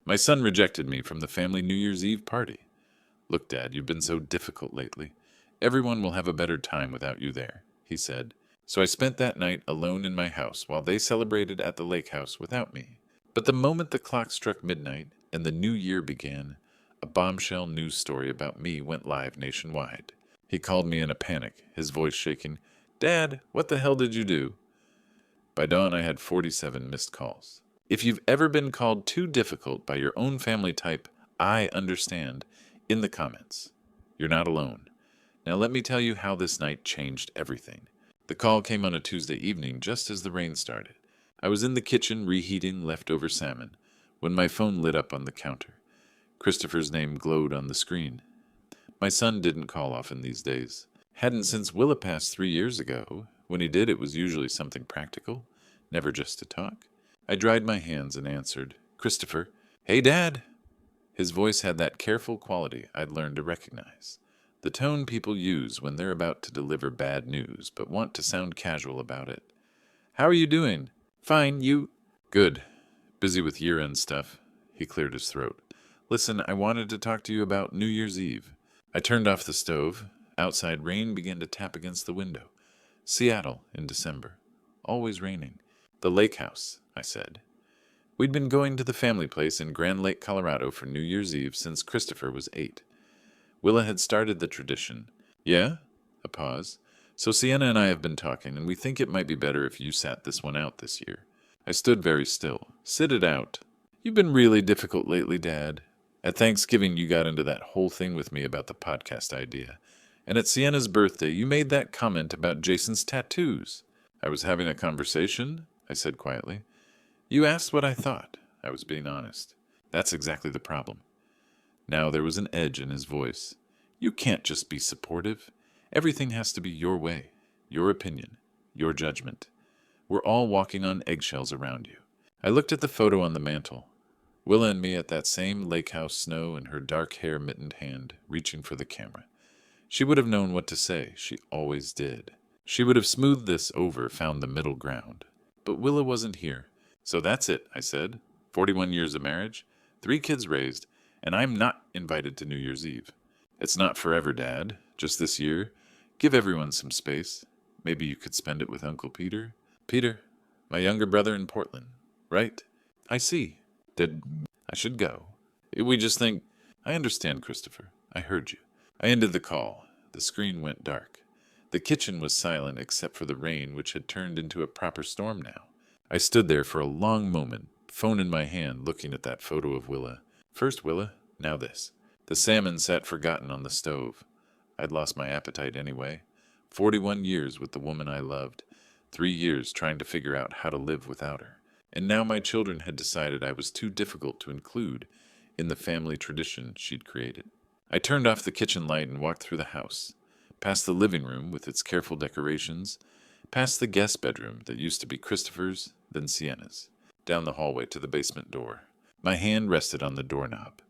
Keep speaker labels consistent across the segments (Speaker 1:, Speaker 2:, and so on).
Speaker 1: My son rejected me from the family New Year's Eve party. Look, Dad, you've been so difficult lately. Everyone will have a better time without you there, he said. So I spent that night alone in my house while they celebrated at the lake house without me. But the moment the clock struck midnight and the new year began, a bombshell news story about me went live nationwide. He called me in a panic, his voice shaking. Dad, what the hell did you do? By dawn, I had 47 missed calls. If you've ever been called too difficult by your own family, type I understand in the comments. You're not alone. Now let me tell you how this night changed everything. The call came on a Tuesday evening just as the rain started. I was in the kitchen reheating leftover salmon when my phone lit up on the counter. Christopher's name glowed on the screen. My son didn't call often these days. Hadn't since Willa passed 3 years ago. When he did, it was usually something practical, never just to talk. I dried my hands and answered, Christopher, hey, Dad. His voice had that careful quality I'd learned to recognize. The tone people use when they're about to deliver bad news, but want to sound casual about it. How are you doing? Fine, you? Good. Busy with year-end stuff. He cleared his throat. Listen, I wanted to talk to you about New Year's Eve. I turned off the stove. Outside rain began to tap against the window. Seattle in December. Always raining. The lake house, I said. We'd been going to the family place in Grand Lake, Colorado for New Year's Eve since Christopher was 8. Willa had started the tradition. Yeah? A pause. So Sienna and I have been talking, and we think it might be better if you sat this one out this year. I stood very still. Sit it out. You've been really difficult lately, Dad. At Thanksgiving, you got into that whole thing with me about the podcast idea. And at Sienna's birthday, you made that comment about Jason's tattoos. I was having a conversation, I said quietly. You asked what I thought. I was being honest. That's exactly the problem. Now there was an edge in his voice. You can't just be supportive. Everything has to be your way, your opinion, your judgment. We're all walking on eggshells around you. I looked at the photo on the mantel. Willa and me at that same lake house snow in her dark hair mittened hand, reaching for the camera. She would have known what to say. She always did. She would have smoothed this over, found the middle ground. But Willa wasn't here. So that's it, I said. 41 years of marriage, 3 kids raised, and I'm not invited to New Year's Eve. It's not forever, Dad. Just this year. Give everyone some space. Maybe you could spend it with Uncle Peter. Peter, my younger brother in Portland. Right? I see. Did I should go. We just think... I understand, Christopher. I heard you. I ended the call. The screen went dark. The kitchen was silent except for the rain, which had turned into a proper storm now. I stood there for a long moment, phone in my hand, looking at that photo of Willa. First Willa, now this. The salmon sat forgotten on the stove. I'd lost my appetite anyway. 41 years with the woman I loved. 3 years trying to figure out how to live without her. And now my children had decided I was too difficult to include in the family tradition she'd created. I turned off the kitchen light and walked through the house, past the living room with its careful decorations, past the guest bedroom that used to be Christopher's, then Sienna's, down the hallway to the basement door. My hand rested on the doorknob.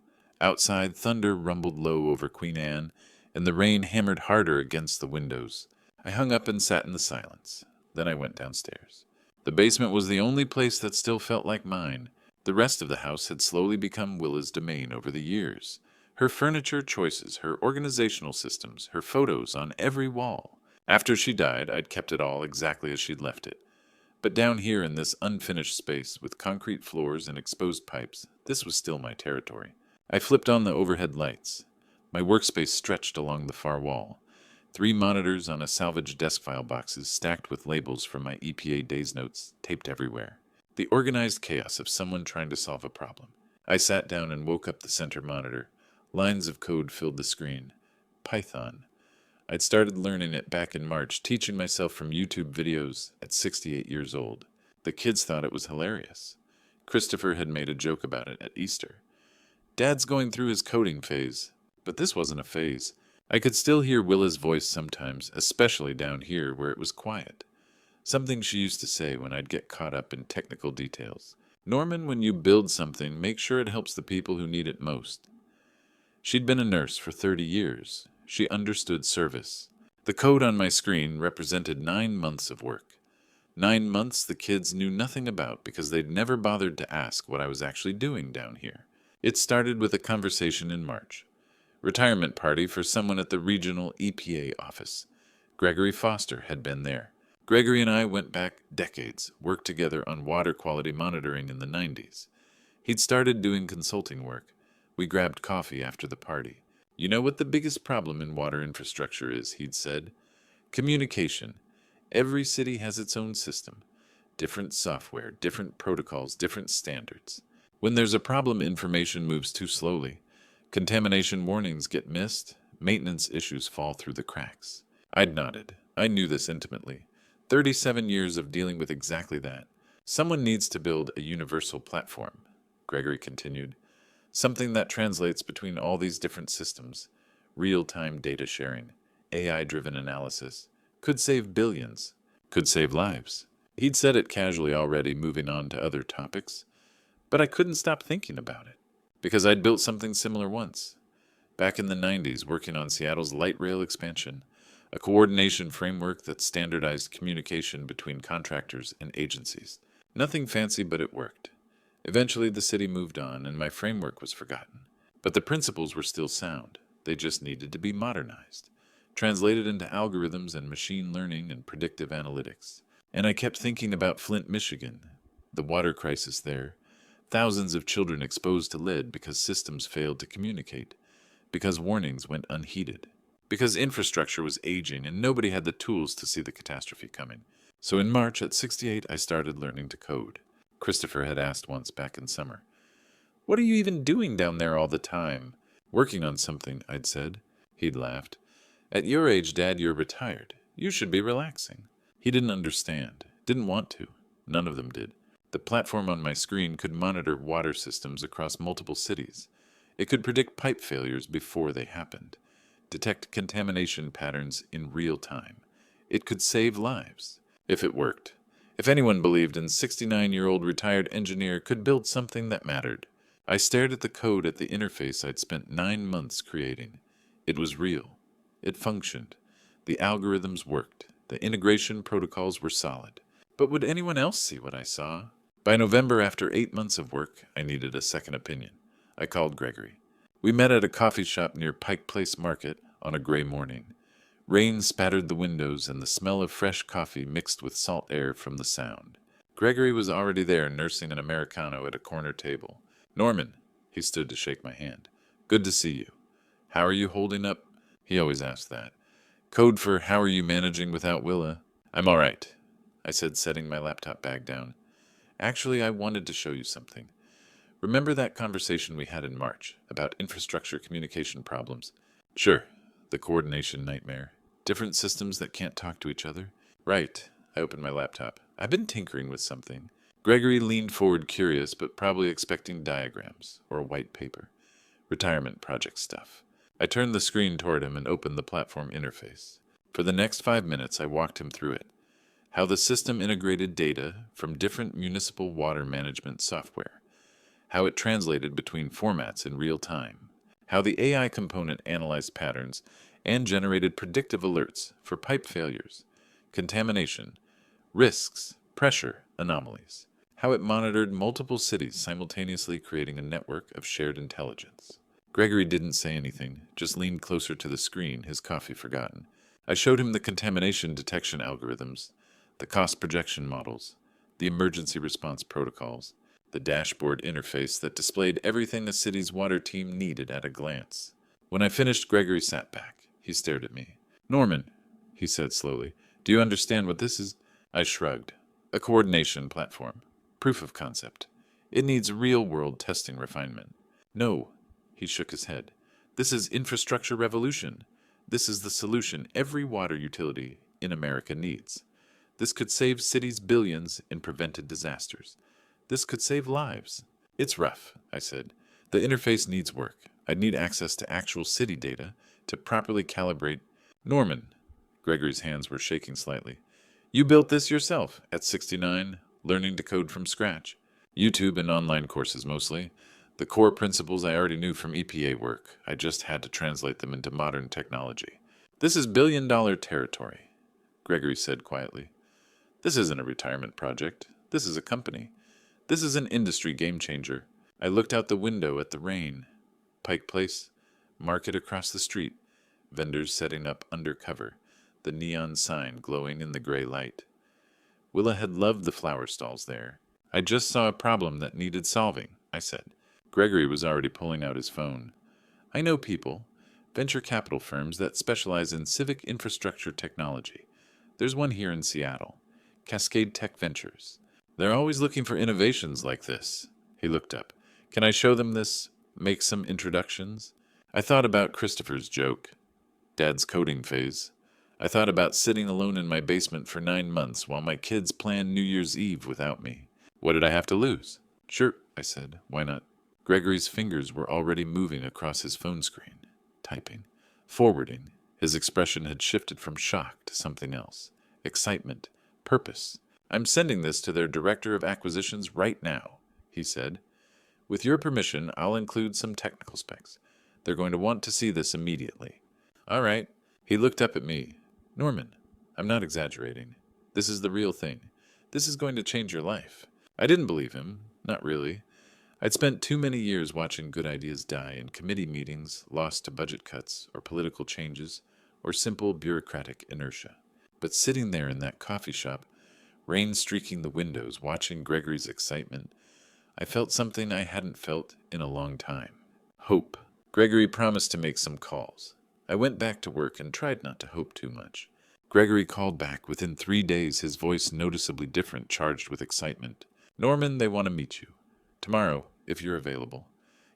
Speaker 1: Outside, thunder rumbled low over Queen Anne, and the rain hammered harder against the windows. I hung up and sat in the silence. Then I went downstairs. The basement was the only place that still felt like mine. The rest of the house had slowly become Willa's domain over the years. Her furniture choices, her organizational systems, her photos on every wall. After she died, I'd kept it all exactly as she'd left it. But down here in this unfinished space, with concrete floors and exposed pipes, this was still my territory. I flipped on the overhead lights. My workspace stretched along the far wall. 3 monitors on a salvaged desk file boxes stacked with labels from my EPA days notes taped everywhere. The organized chaos of someone trying to solve a problem. I sat down and woke up the center monitor. Lines of code filled the screen. Python. I'd started learning it back in March, teaching myself from YouTube videos at 68 years old. The kids thought it was hilarious. Christopher had made a joke about it at Easter. Dad's going through his coding phase. But this wasn't a phase. I could still hear Willa's voice sometimes, especially down here where it was quiet. Something she used to say when I'd get caught up in technical details. Norman, when you build something, make sure it helps the people who need it most. She'd been a nurse for 30 years. She understood service. The code on my screen represented 9 months of work. 9 months the kids knew nothing about because they'd never bothered to ask what I was actually doing down here. It started with a conversation in March. Retirement party for someone at the regional EPA office. Gregory Foster had been there. Gregory and I went back decades, worked together on water quality monitoring in the 90s. He'd started doing consulting work. We grabbed coffee after the party. You know what the biggest problem in water infrastructure is, he'd said? Communication. Every city has its own system. Different software, different protocols, different standards. When there's a problem, information moves too slowly. Contamination warnings get missed. Maintenance issues fall through the cracks. I'd nodded. I knew this intimately. 37 years of dealing with exactly that. Someone needs to build a universal platform, Gregory continued. Something that translates between all these different systems. Real-time data sharing, AI-driven analysis. Could save billions. Could save lives. He'd said it casually already, moving on to other topics. But I couldn't stop thinking about it. Because I'd built something similar once. Back in the 90s, working on Seattle's light rail expansion. A coordination framework that standardized communication between contractors and agencies. Nothing fancy, but it worked. Eventually, the city moved on, and my framework was forgotten. But the principles were still sound. They just needed to be modernized, translated into algorithms and machine learning and predictive analytics. And I kept thinking about Flint, Michigan, the water crisis there, thousands of children exposed to lead because systems failed to communicate, because warnings went unheeded, because infrastructure was aging and nobody had the tools to see the catastrophe coming. So in March at 68, I started learning to code. Christopher had asked once back in summer, "What are you even doing down there all the time?" "Working on something," I'd said. He'd laughed. "At your age, Dad, you're retired. You should be relaxing." He didn't understand, didn't want to. None of them did. The platform on my screen could monitor water systems across multiple cities. It could predict pipe failures before they happened, detect contamination patterns in real time. It could save lives, if it worked. If anyone believed a 69-year-old retired engineer could build something that mattered. I stared at the code at the interface I'd spent 9 months creating. It was real. It functioned. The algorithms worked. The integration protocols were solid. But would anyone else see what I saw? By November, after 8 months of work, I needed a second opinion. I called Gregory. We met at a coffee shop near Pike Place Market on a gray morning. Rain spattered the windows, and the smell of fresh coffee mixed with salt air from the sound. Gregory was already there, nursing an Americano at a corner table. "Norman," he stood to shake my hand. "Good to see you. How are you holding up?" He always asked that. Code for "How are you managing without Willa?" "I'm all right," I said, setting my laptop bag down. "Actually, I wanted to show you something. Remember that conversation we had in March about infrastructure communication problems?" "Sure. The coordination nightmare. Different systems that can't talk to each other?" "Right." I opened my laptop. "I've been tinkering with something." Gregory leaned forward, curious, but probably expecting diagrams or a white paper. Retirement project stuff. I turned the screen toward him and opened the platform interface. For the next 5 minutes, I walked him through it. How the system integrated data from different municipal water management software. How it translated between formats in real time. How the AI component analyzed patterns and generated predictive alerts for pipe failures, contamination, risks, pressure, anomalies. How it monitored multiple cities simultaneously, creating a network of shared intelligence. Gregory didn't say anything, just leaned closer to the screen, his coffee forgotten. I showed him the contamination detection algorithms, the cost projection models, the emergency response protocols, the dashboard interface that displayed everything a city's water team needed at a glance. When I finished, Gregory sat back. He stared at me. "Norman," he said slowly, "do you understand what this is?" I shrugged. "A coordination platform. Proof of concept. It needs real-world testing refinement." "No," he shook his head. "This is infrastructure revolution. This is the solution every water utility in America needs. This could save cities billions in prevented disasters. This could save lives." "It's rough," I said. "The interface needs work. I'd need access to actual city data to properly calibrate." "Norman," Gregory's hands were shaking slightly, "you built this yourself at 69, learning to code from scratch." "YouTube and online courses mostly. The core principles I already knew from EPA work. I just had to translate them into modern technology." "This is billion-dollar territory," Gregory said quietly. "This isn't a retirement project. This is a company. This is an industry game changer. I looked out the window at the rain. Pike Place, market across the street, vendors setting up under cover, the neon sign glowing in the gray light. Willa had loved the flower stalls there. I just saw a problem that needed solving, I said. Gregory was already pulling out his phone. I know people, venture capital firms that specialize in civic infrastructure technology. There's one here in Seattle, Cascade Tech Ventures. They're always looking for innovations like this. He looked up. Can I show them this? Make some introductions? I thought about Christopher's joke, Dad's coding phase. I thought about sitting alone in my basement for 9 months while my kids planned New Year's Eve without me. What did I have to lose? Sure, I said. Why not? Gregory's fingers were already moving across his phone screen, typing, forwarding. His expression had shifted from shock to something else. Excitement. Purpose. I'm sending this to their director of acquisitions right now, he said. With your permission, I'll include some technical specs. They're going to want to see this immediately. All right. He looked up at me. Norman, I'm not exaggerating. This is the real thing. This is going to change your life. I didn't believe him. Not really. I'd spent too many years watching good ideas die in committee meetings lost to budget cuts or political changes or simple bureaucratic inertia. But sitting there in that coffee shop, rain streaking the windows, watching Gregory's excitement, I felt something I hadn't felt in a long time. Hope. Gregory promised to make some calls. I went back to work and tried not to hope too much. Gregory called back within 3 days, his voice noticeably different, charged with excitement. Norman, they want to meet you. Tomorrow, if you're available.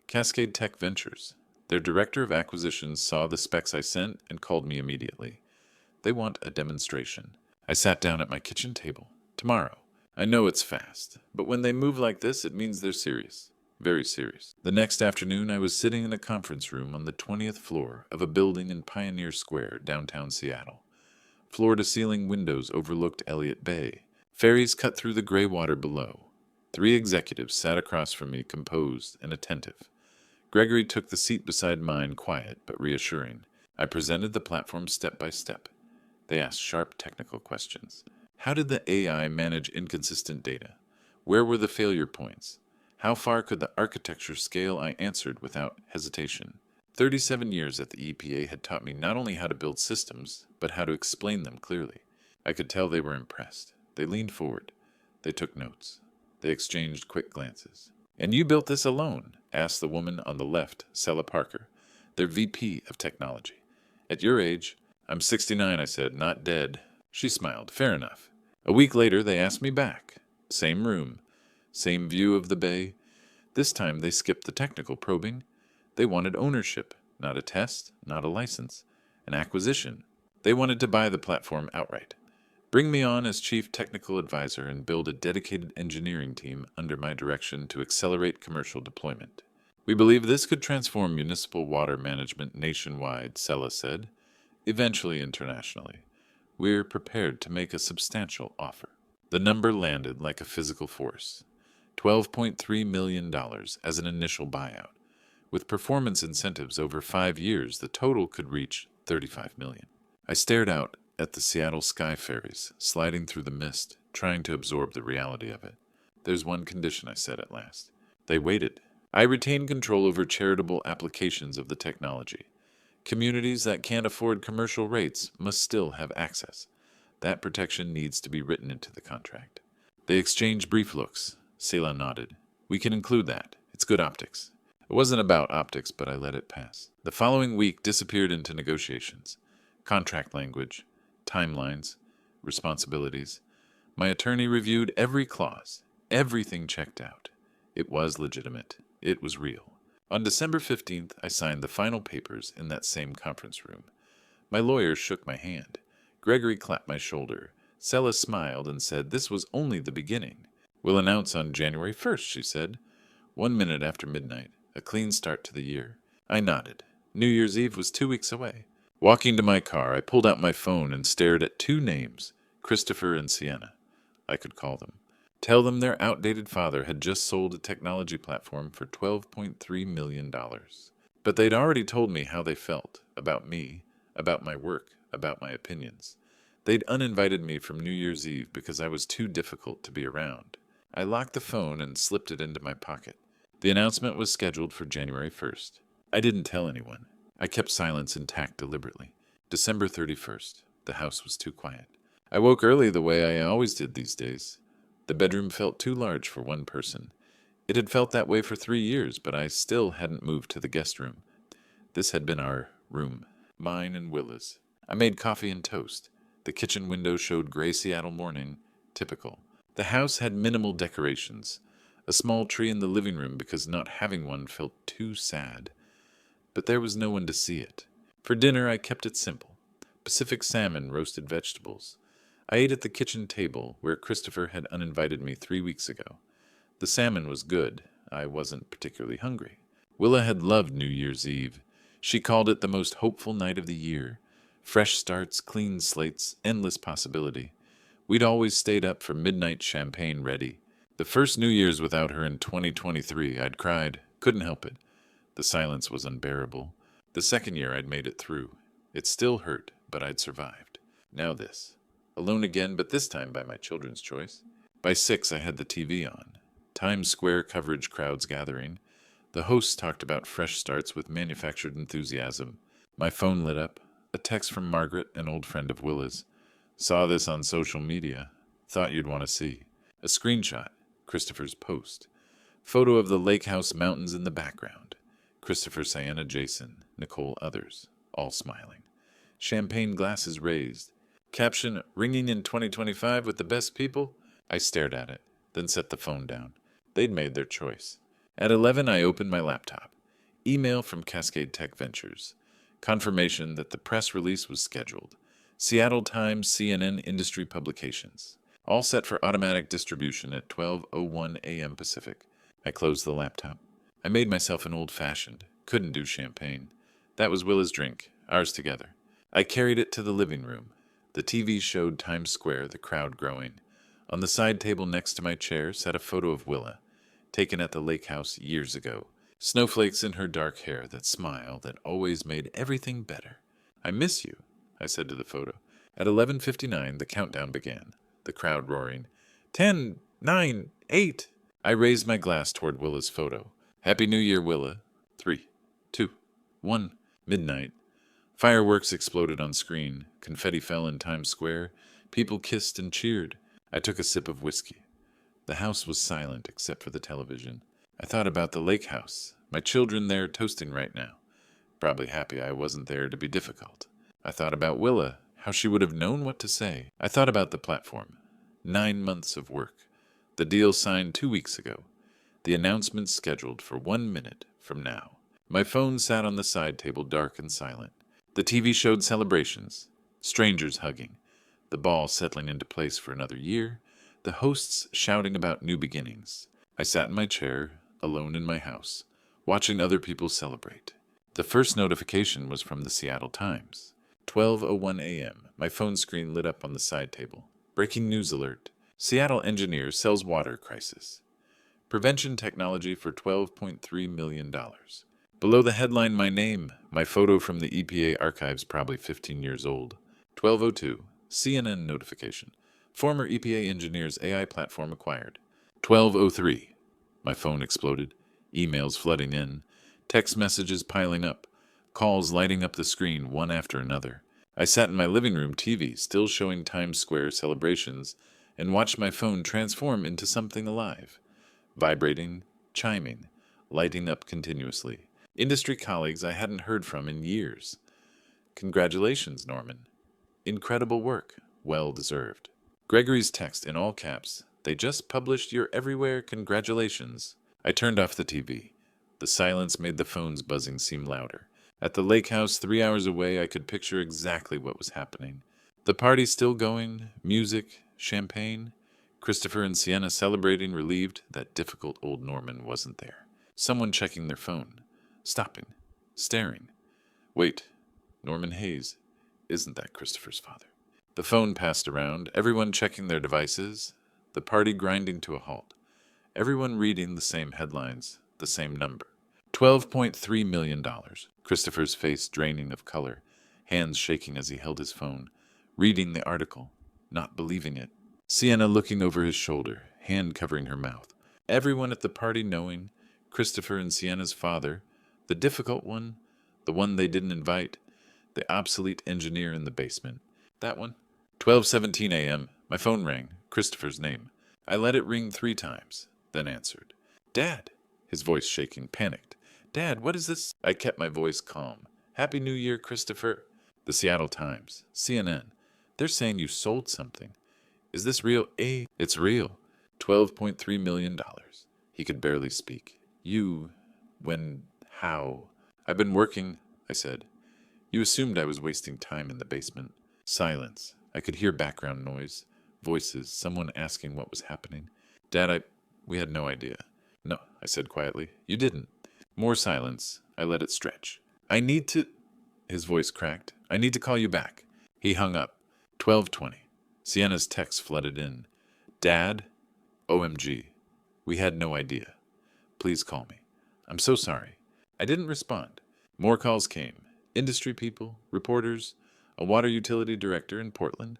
Speaker 1: Cascade Tech Ventures. Their director of acquisitions saw the specs I sent and called me immediately. They want a demonstration. I sat down at my kitchen table. Tomorrow. I know it's fast, but when they move like this, it means they're serious. Very serious. The next afternoon, I was sitting in a conference room on the 20th floor of a building in Pioneer Square, downtown Seattle. Floor-to-ceiling windows overlooked Elliott Bay. Ferries cut through the gray water below. 3 executives sat across from me, composed and attentive. Gregory took the seat beside mine, quiet but reassuring. I presented the platform step by step. They asked sharp technical questions. How did the AI manage inconsistent data? Where were the failure points? How far could the architecture scale? I answered without hesitation. 37 years at the EPA had taught me not only how to build systems, but how to explain them clearly. I could tell they were impressed. They leaned forward. They took notes. They exchanged quick glances. And you built this alone? Asked the woman on the left, Sella Parker, their VP of technology. At your age, I'm 69, I said, not dead. She smiled. Fair enough. A week later, they asked me back. Same room. Same view of the bay. This time they skipped the technical probing. They wanted ownership, not a test, not a license, an acquisition. They wanted to buy the platform outright. Bring me on as chief technical advisor and build a dedicated engineering team under my direction to accelerate commercial deployment. We believe this could transform municipal water management nationwide, Sella said, eventually internationally. We're prepared to make a substantial offer. The number landed like a physical force. $12.3 million as an initial buyout. With performance incentives over 5 years, the total could reach $35 million. I stared out at the Seattle sky ferries, sliding through the mist, trying to absorb the reality of it. There's one condition, I said at last. They waited. I retain control over charitable applications of the technology. Communities that can't afford commercial rates must still have access. That protection needs to be written into the contract. They exchanged brief looks. Sela nodded. We can include that. It's good optics. It wasn't about optics, but I let it pass. The following week disappeared into negotiations. Contract language, timelines, responsibilities. My attorney reviewed every clause. Everything checked out. It was legitimate. It was real. On December 15th, I signed the final papers in that same conference room. My lawyer shook my hand. Gregory clapped my shoulder. Sella smiled and said this was only the beginning. We'll announce on January 1st, she said. 1 minute after midnight. A clean start to the year. I nodded. New Year's Eve was 2 weeks away. Walking to my car, I pulled out my phone and stared at 2 names, Christopher and Sienna. I could call them. Tell them their outdated father had just sold a technology platform for $12.3 million. But they'd already told me how they felt, about me, about my work, about my opinions. They'd uninvited me from New Year's Eve because I was too difficult to be around. I locked the phone and slipped it into my pocket. The announcement was scheduled for January 1st. I didn't tell anyone. I kept silence intact deliberately. December 31st. The house was too quiet. I woke early the way I always did these days. The bedroom felt too large for one person. It had felt that way for 3 years, but I still hadn't moved to the guest room. This had been our room, mine and Willa's. I made coffee and toast. The kitchen window showed gray Seattle morning, typical. The house had minimal decorations. A small tree in the living room because not having one felt too sad. But there was no one to see it. For dinner, I kept it simple. Pacific salmon, roasted vegetables. I ate at the kitchen table, where Christopher had uninvited me 3 weeks ago. The salmon was good. I wasn't particularly hungry. Willa had loved New Year's Eve. She called it the most hopeful night of the year. Fresh starts, clean slates, endless possibility. We'd always stayed up for midnight champagne ready. The first New Year's without her in 2023, I'd cried. Couldn't help it. The silence was unbearable. The second year I'd made it through. It still hurt, but I'd survived. Now this. Alone again, but this time by my children's choice. By 6, I had the TV on. Times Square coverage crowds gathering. The hosts talked about fresh starts with manufactured enthusiasm. My phone lit up. A text from Margaret, an old friend of Willa's. Saw this on social media. Thought you'd want to see. A screenshot. Christopher's post. Photo of the lake house mountains in the background. Christopher, Sienna, Jason, Nicole, others. All smiling. Champagne glasses raised. Caption, ringing in 2025 with the best people? I stared at it, then set the phone down. They'd made their choice. At 11, I opened my laptop. Email from Cascade Tech Ventures. Confirmation that the press release was scheduled. Seattle Times, CNN industry publications. All set for automatic distribution at 12:01 a.m. Pacific. I closed the laptop. I made myself an old-fashioned. Couldn't do champagne. That was Willa's drink, ours together. I carried it to the living room. The TV showed Times Square, the crowd growing. On the side table next to my chair sat a photo of Willa, taken at the lake house years ago. Snowflakes in her dark hair, that smile that always made everything better. I miss you, I said to the photo. At 11:59, the countdown began, the crowd roaring. 10, 9, 8. I raised my glass toward Willa's photo. Happy New Year, Willa. 3, 2, 1. Midnight. Fireworks exploded on screen. Confetti fell in Times Square. People kissed and cheered. I took a sip of whiskey. The house was silent except for the television. I thought about the lake house, my children there toasting right now. Probably happy I wasn't there to be difficult. I thought about Willa, how she would have known what to say. I thought about the platform. 9 months of work. The deal signed 2 weeks ago. The announcement scheduled for 1 minute from now. My phone sat on the side table, dark and silent. The TV showed celebrations, strangers hugging, the ball settling into place for another year, the hosts shouting about new beginnings. I sat in my chair, alone in my house, watching other people celebrate. The first notification was from the Seattle Times. 12:01 a.m. My phone screen lit up on the side table. Breaking news alert. Seattle engineer sells water crisis. Prevention technology for $12.3 million. Below the headline, my name, my photo from the EPA archives, probably 15 years old. 12:02, CNN notification. Former EPA engineer's AI platform acquired. 12:03, my phone exploded. Emails flooding in. Text messages piling up. Calls lighting up the screen one after another. I sat in my living room TV, still showing Times Square celebrations, and watched my phone transform into something alive. Vibrating, chiming, lighting up continuously. Industry colleagues I hadn't heard from in years. Congratulations, Norman. Incredible work. Well deserved. Gregory's text in all caps. They just published your everywhere congratulations. I turned off the TV. The silence made the phone's buzzing seem louder. At the lake house 3 hours away, I could picture exactly what was happening. The party still going, music, champagne. Christopher and Sienna celebrating, relieved that difficult old Norman wasn't there. Someone checking their phone. Stopping. Staring. Wait. Norman Hayes. Isn't that Christopher's father? The phone passed around, everyone checking their devices, the party grinding to a halt. Everyone reading the same headlines, the same number. $12.3 million. Christopher's face draining of color, hands shaking as he held his phone, reading the article, not believing it. Sienna looking over his shoulder, hand covering her mouth. Everyone at the party knowing, Christopher and Sienna's father, the difficult one, the one they didn't invite, the obsolete engineer in the basement. That one. 12:17 a.m. My phone rang. Christopher's name. I let it ring 3 times, then answered. Dad! His voice shaking, panicked. Dad, what is this? I kept my voice calm. Happy New Year, Christopher. The Seattle Times. CNN. They're saying you sold something. Is this real? It's real. $12.3 million. He could barely speak. How? I've been working, I said. You assumed I was wasting time in the basement. Silence. I could hear background noise, voices, someone asking what was happening. Dad, we had no idea. No, I said quietly. You didn't. More silence. I let it stretch. His voice cracked. I need to call you back. He hung up. 12:20. Sienna's text flooded in. Dad, OMG. We had no idea. Please call me. I'm so sorry. I didn't respond. More calls came. Industry people, reporters, a water utility director in Portland.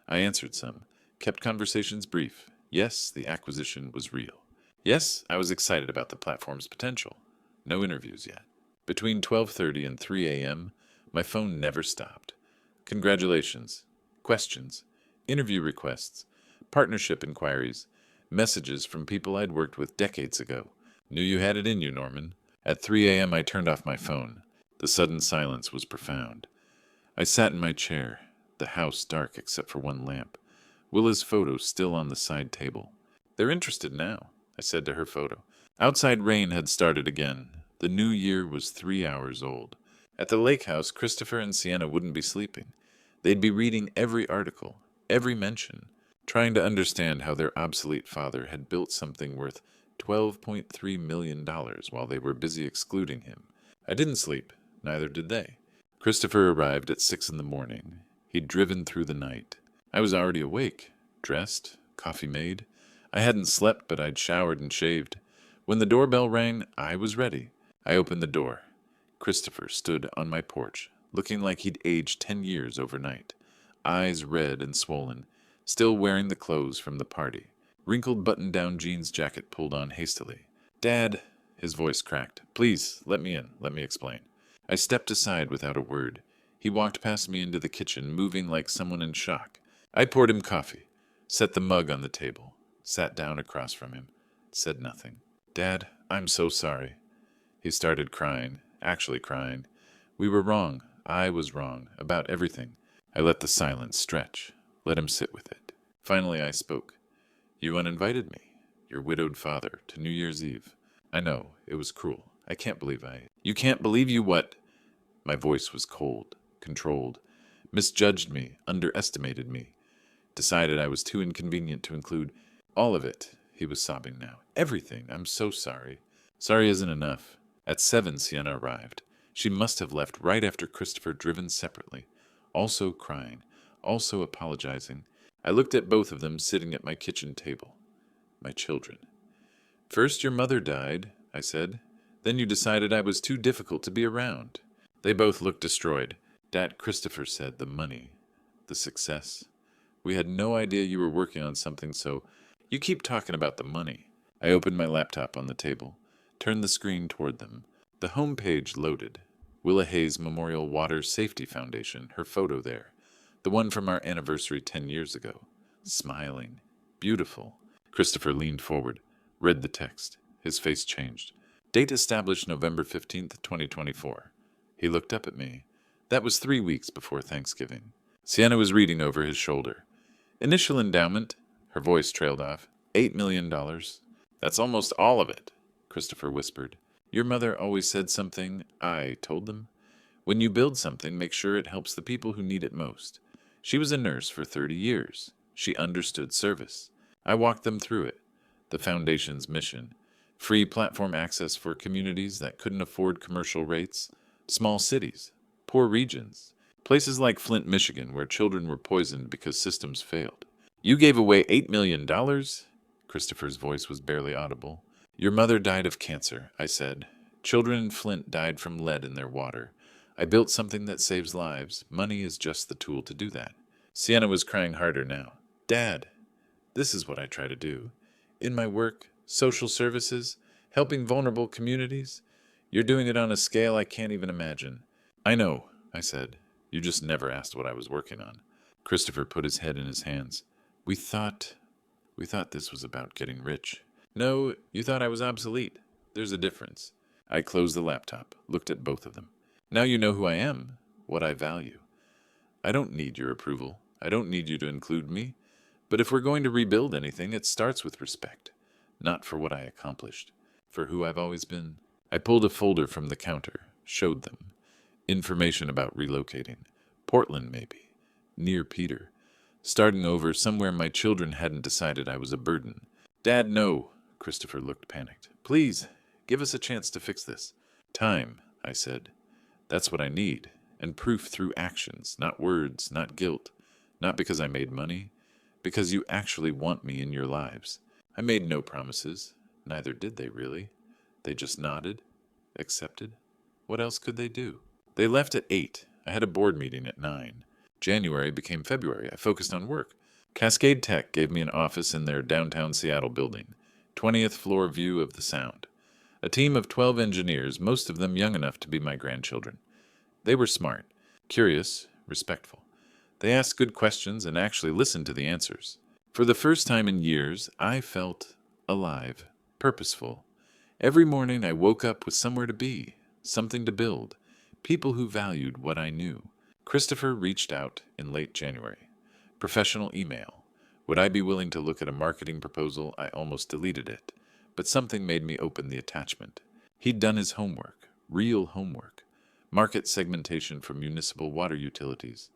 Speaker 1: I answered some, kept conversations brief. Yes, the acquisition was real. Yes, I was excited about the platform's potential. No interviews yet. Between 12:30 and 3 a.m., my phone never stopped. Congratulations. Questions. Interview requests. Partnership inquiries. Messages from people I'd worked with decades ago. Knew you had it in you, Norman. At 3 a.m., I turned off my phone. The sudden silence was profound. I sat in my chair, the house dark except for one lamp. Willa's photo still on the side table. They're interested now, I said to her photo. Outside rain had started again. The new year was 3 hours old. At the lake house, Christopher and Sienna wouldn't be sleeping. They'd be reading every article, every mention, trying to understand how their obsolete father had built something worth $12.3 million while they were busy excluding him. I didn't sleep, neither did they. Christopher arrived at 6 in the morning. He'd driven through the night. I was already awake, dressed, coffee made. I hadn't slept, but I'd showered and shaved. When the doorbell rang, I was ready. I opened the door. Christopher stood on my porch, looking like he'd aged 10 years overnight. Eyes red and swollen, still wearing the clothes from the party. Wrinkled button-down jeans jacket pulled on hastily. Dad, his voice cracked. Please, let me in. Let me explain. I stepped aside without a word. He walked past me into the kitchen, moving like someone in shock. I poured him coffee, set the mug on the table, sat down across from him, said nothing. Dad, I'm so sorry. He started crying, actually crying. We were wrong. I was wrong, about everything. I let the silence stretch, let him sit with it. Finally I spoke. You uninvited me, your widowed father, to New Year's Eve. I know, it was cruel. I can't believe You can't believe you what? My voice was cold, controlled. Misjudged me, underestimated me. Decided I was too inconvenient to include all of it. He was sobbing now. Everything. I'm so sorry. Sorry isn't enough. At 7, Sienna arrived. She must have left right after Christopher, driven separately. Also crying, also apologizing. I looked at both of them sitting at my kitchen table. My children. First your mother died, I said. Then you decided I was too difficult to be around. They both looked destroyed. Dad, Christopher said, the money, the success. We had no idea you were working on something, so you keep talking about the money. I opened my laptop on the table, turned the screen toward them. The home page loaded. Willa Hayes Memorial Water Safety Foundation, her photo there. The one from our anniversary 10 years ago. Smiling. Beautiful. Christopher leaned forward, read the text. His face changed. Date established November 15th, 2024. He looked up at me. That was 3 weeks before Thanksgiving. Sienna was reading over his shoulder. Initial endowment, her voice trailed off, $8 million. That's almost all of it, Christopher whispered. Your mother always said something, I told them. When you build something, make sure it helps the people who need it most. She was a nurse for 30 years. She understood service. I walked them through it. The foundation's mission. Free platform access for communities that couldn't afford commercial rates. Small cities. Poor regions. Places like Flint, Michigan, where children were poisoned because systems failed. You gave away $8 million? Christopher's voice was barely audible. Your mother died of cancer, I said. Children in Flint died from lead in their water. I built something that saves lives. Money is just the tool to do that. Sienna was crying harder now. Dad, this is what I try to do. In my work, social services, Helping vulnerable communities? You're doing it on a scale I can't even imagine. I know, I said. You just never asked what I was working on. Christopher put his head in his hands. We thought this was about getting rich. No, you thought I was obsolete. There's a difference. I closed the laptop, looked at both of them. Now you know who I am, what I value. I don't need your approval. I don't need you to include me. But if we're going to rebuild anything, it starts with respect. Not for what I accomplished, for who I've always been. I pulled a folder from the counter, showed them. Information about relocating. Portland, maybe. Near Peter. Starting over somewhere my children hadn't decided I was a burden. Dad, no. Christopher looked panicked. Please, give us a chance to fix this. Time, I said. That's what I need. And proof through actions, not words, not guilt. Not because I made money, because you actually want me in your lives. I made no promises. Neither did they, really. They just nodded, accepted. What else could they do? They left at 8. I had a board meeting at 9. January became February. I focused on work. Cascade Tech gave me an office in their downtown Seattle building, 20th floor view of the Sound. A team of 12 engineers, most of them young enough to be my grandchildren. They were smart, curious, respectful. They asked good questions and actually listened to the answers. For the first time in years, I felt alive, purposeful. Every morning I woke up with somewhere to be, something to build, people who valued what I knew. Christopher reached out in late January. Professional email. Would I be willing to look at a marketing proposal? I almost deleted it, but something made me open the attachment. He'd done his homework, real homework. Market segmentation for municipal water utilities.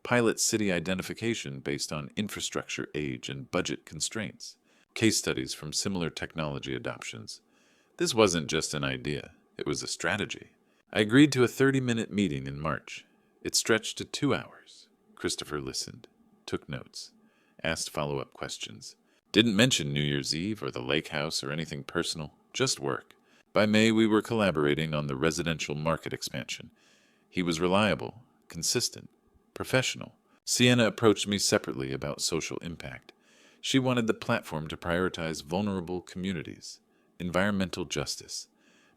Speaker 1: Pilot city identification based on infrastructure age and budget constraints. Case studies from similar technology adoptions. This wasn't just an idea, it was a strategy. I agreed to a 30-minute meeting in March. It stretched to 2 hours. Christopher listened, took notes, asked follow-up questions. Didn't mention New Year's Eve or the lake house or anything personal, just work. By May, we were collaborating on the residential market expansion. He was reliable, consistent, professional. Sienna approached me separately about social impact. She wanted the platform to prioritize vulnerable communities, environmental justice,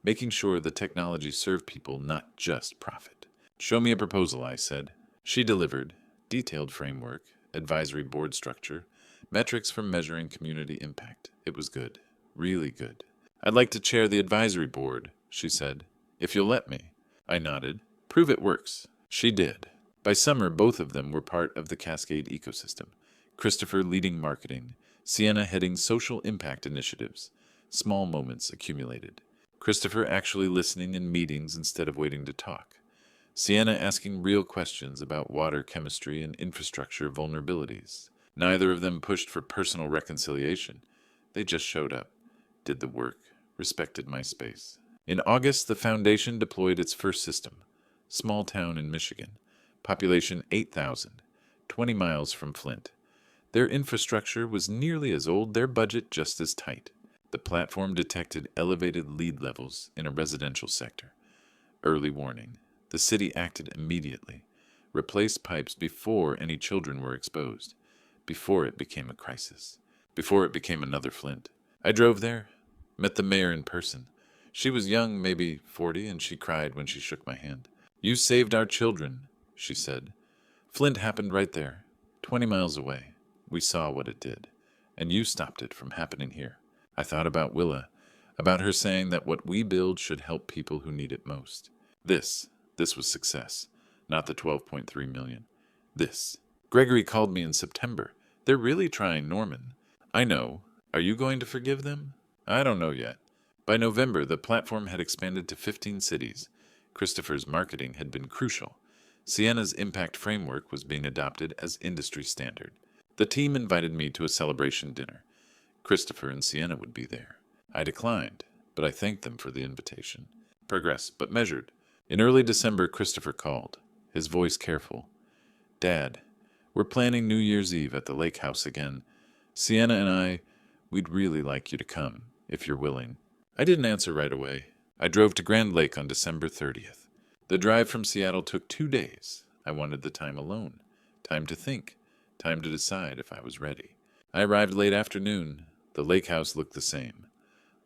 Speaker 1: making sure the technology served people, not just profit. Show me a proposal, I said. She delivered. Detailed framework, advisory board structure, metrics for measuring community impact. It was good. Really good. I'd like to chair the advisory board, she said. If you'll let me. I nodded. Prove it works. She did. By summer, both of them were part of the Cascade ecosystem. Christopher leading marketing, Sienna heading social impact initiatives. Small moments accumulated. Christopher actually listening in meetings instead of waiting to talk. Sienna asking real questions about water chemistry and infrastructure vulnerabilities. Neither of them pushed for personal reconciliation. They just showed up, did the work, respected my space. In August, the foundation deployed its first system. Small town in Michigan. Population 8,000, 20 miles from Flint. Their infrastructure was nearly as old, their budget just as tight. The platform detected elevated lead levels in a residential sector. Early warning. The city acted immediately. Replaced pipes before any children were exposed. Before it became a crisis. Before it became another Flint. I drove there, met the mayor in person. She was young, maybe 40, and she cried when she shook my hand. You saved our children, she said. Flint happened right there, 20 miles away. We saw what it did, and you stopped it from happening here. I thought about Willa, about her saying that what we build should help people who need it most. This was success, not the 12.3 million. This. Gregory called me in September. They're really trying Norman. I know. Are you going to forgive them? I don't know yet. By November, the platform had expanded to 15 cities. Christopher's marketing had been crucial. Sienna's impact framework was being adopted as industry standard. The team invited me to a celebration dinner. Christopher and Sienna would be there. I declined, but I thanked them for the invitation. Progress, but measured. In early December, Christopher called, his voice careful. Dad, we're planning New Year's Eve at the lake house again. Sienna and we'd really like you to come, if you're willing. I didn't answer right away. I drove to Grand Lake on December 30th. The drive from Seattle took 2 days. I wanted the time alone, time to think, time to decide if I was ready. I arrived late afternoon. The lake house looked the same.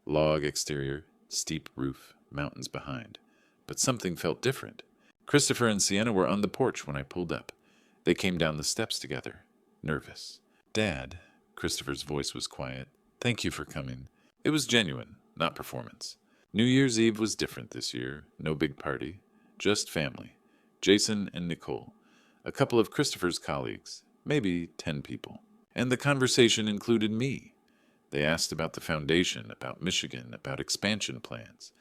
Speaker 1: Log exterior, steep roof, mountains behind. But something felt different. Christopher and Sienna were on the porch when I pulled up. They came down the steps together, nervous. "Dad," Christopher's voice was quiet. "Thank you for coming." It was genuine, not performance. New Year's Eve was different this year. No big party. Just family. Jason and Nicole. A couple of Christopher's colleagues. Maybe 10 people. And the conversation included me. They asked about the foundation, about Michigan, about expansion plans.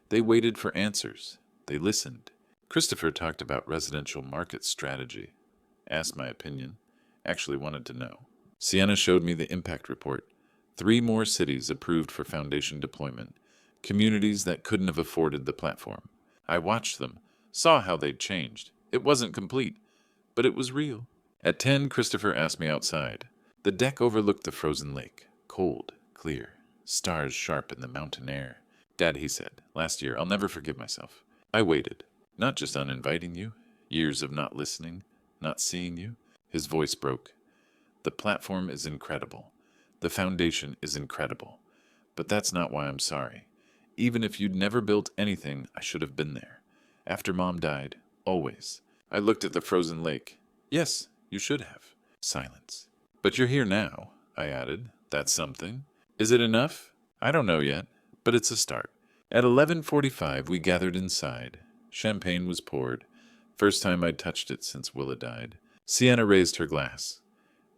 Speaker 1: They waited for answers. They listened. Christopher talked about residential market strategy. Asked my opinion. Actually wanted to know. Sienna showed me the impact report. 3 more cities approved for foundation deployment. Communities that couldn't have afforded the platform. I watched them, saw how they'd changed. It wasn't complete, but it was real. At 10, Christopher asked me outside. The deck overlooked the frozen lake. Cold, clear, stars sharp in the mountain air. "Dad," he said, "last year I'll never forgive myself. I waited, not just on inviting you, years of not listening, not seeing you." His voice broke. "The platform is incredible. The foundation is incredible. But that's not why I'm sorry. Even if you'd never built anything, I should have been there. After Mom died, always." I looked at the frozen lake. "Yes, you should have." Silence. "But you're here now," I added. "That's something. Is it enough? I don't know yet, but it's a start." At 11:45, we gathered inside. Champagne was poured. First time I'd touched it since Willa died. Sienna raised her glass.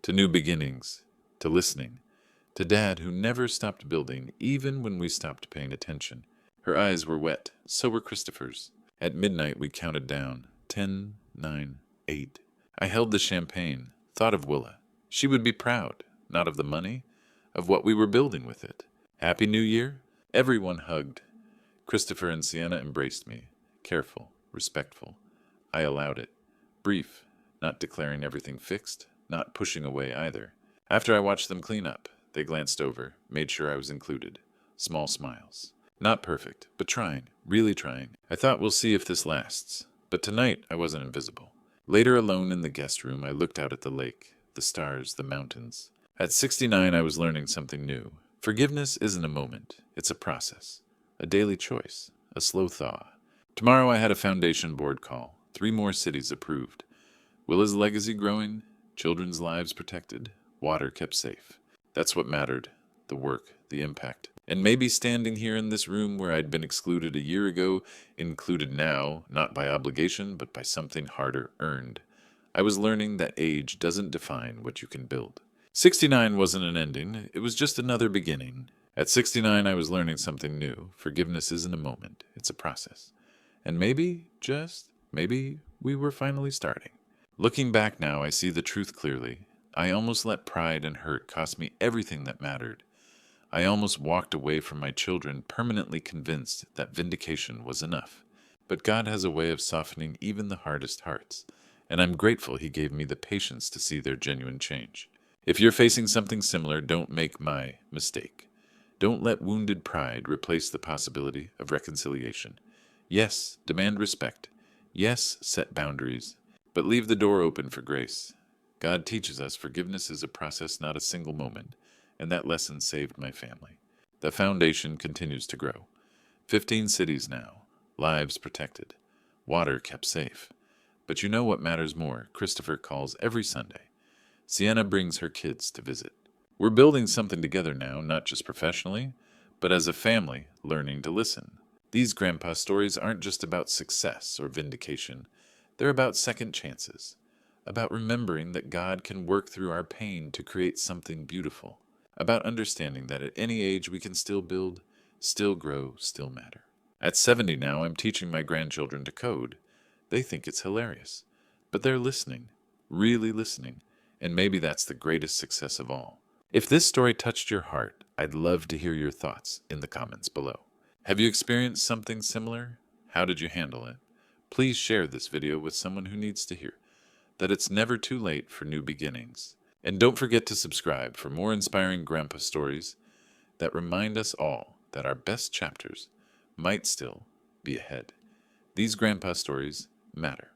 Speaker 1: To new beginnings. To listening. To Dad, who never stopped building, even when we stopped paying attention. Her eyes were wet. So were Christopher's. At midnight, we counted down. 10, 9, 8. I held the champagne. Thought of Willa. She would be proud. Not of the money. Of what we were building with it. Happy New Year? Everyone hugged. Christopher and Sienna embraced me. Careful. Respectful. I allowed it. Brief. Not declaring everything fixed. Not pushing away either. After I watched them clean up, they glanced over, made sure I was included. Small smiles. Not perfect, but trying, really trying. I thought we'll see if this lasts. But tonight, I wasn't invisible. Later, alone in the guest room, I looked out at the lake, the stars, the mountains. At 69, I was learning something new. Forgiveness isn't a moment. It's a process. A daily choice. A slow thaw. Tomorrow, I had a foundation board call. 3 more cities approved. Willa's legacy growing, children's lives protected, water kept safe. That's what mattered. The work, the impact. And maybe standing here in this room where I'd been excluded a year ago, included now, not by obligation, but by something harder earned. I was learning that age doesn't define what you can build. 69 wasn't an ending, it was just another beginning. At 69, I was learning something new. Forgiveness isn't a moment, it's a process. And maybe, maybe, we were finally starting. Looking back now, I see the truth clearly. I almost let pride and hurt cost me everything that mattered. I almost walked away from my children permanently convinced that vindication was enough. But God has a way of softening even the hardest hearts, and I'm grateful He gave me the patience to see their genuine change. If you're facing something similar, don't make my mistake. Don't let wounded pride replace the possibility of reconciliation. Yes, demand respect. Yes, set boundaries. But leave the door open for grace. God teaches us forgiveness is a process, not a single moment, and that lesson saved my family. The foundation continues to grow. 15 cities now, lives protected, water kept safe. But you know what matters more? Christopher calls every Sunday. Sienna brings her kids to visit. We're building something together now, not just professionally, but as a family, learning to listen. These grandpa stories aren't just about success or vindication. They're about second chances, about remembering that God can work through our pain to create something beautiful, about understanding that at any age we can still build, still grow, still matter. At 70 now, I'm teaching my grandchildren to code. They think it's hilarious, but they're listening, really listening, and maybe that's the greatest success of all. If this story touched your heart, I'd love to hear your thoughts in the comments below. Have you experienced something similar? How did you handle it? Please share this video with someone who needs to hear that it's never too late for new beginnings. And don't forget to subscribe for more inspiring grandpa stories that remind us all that our best chapters might still be ahead. These grandpa stories matter.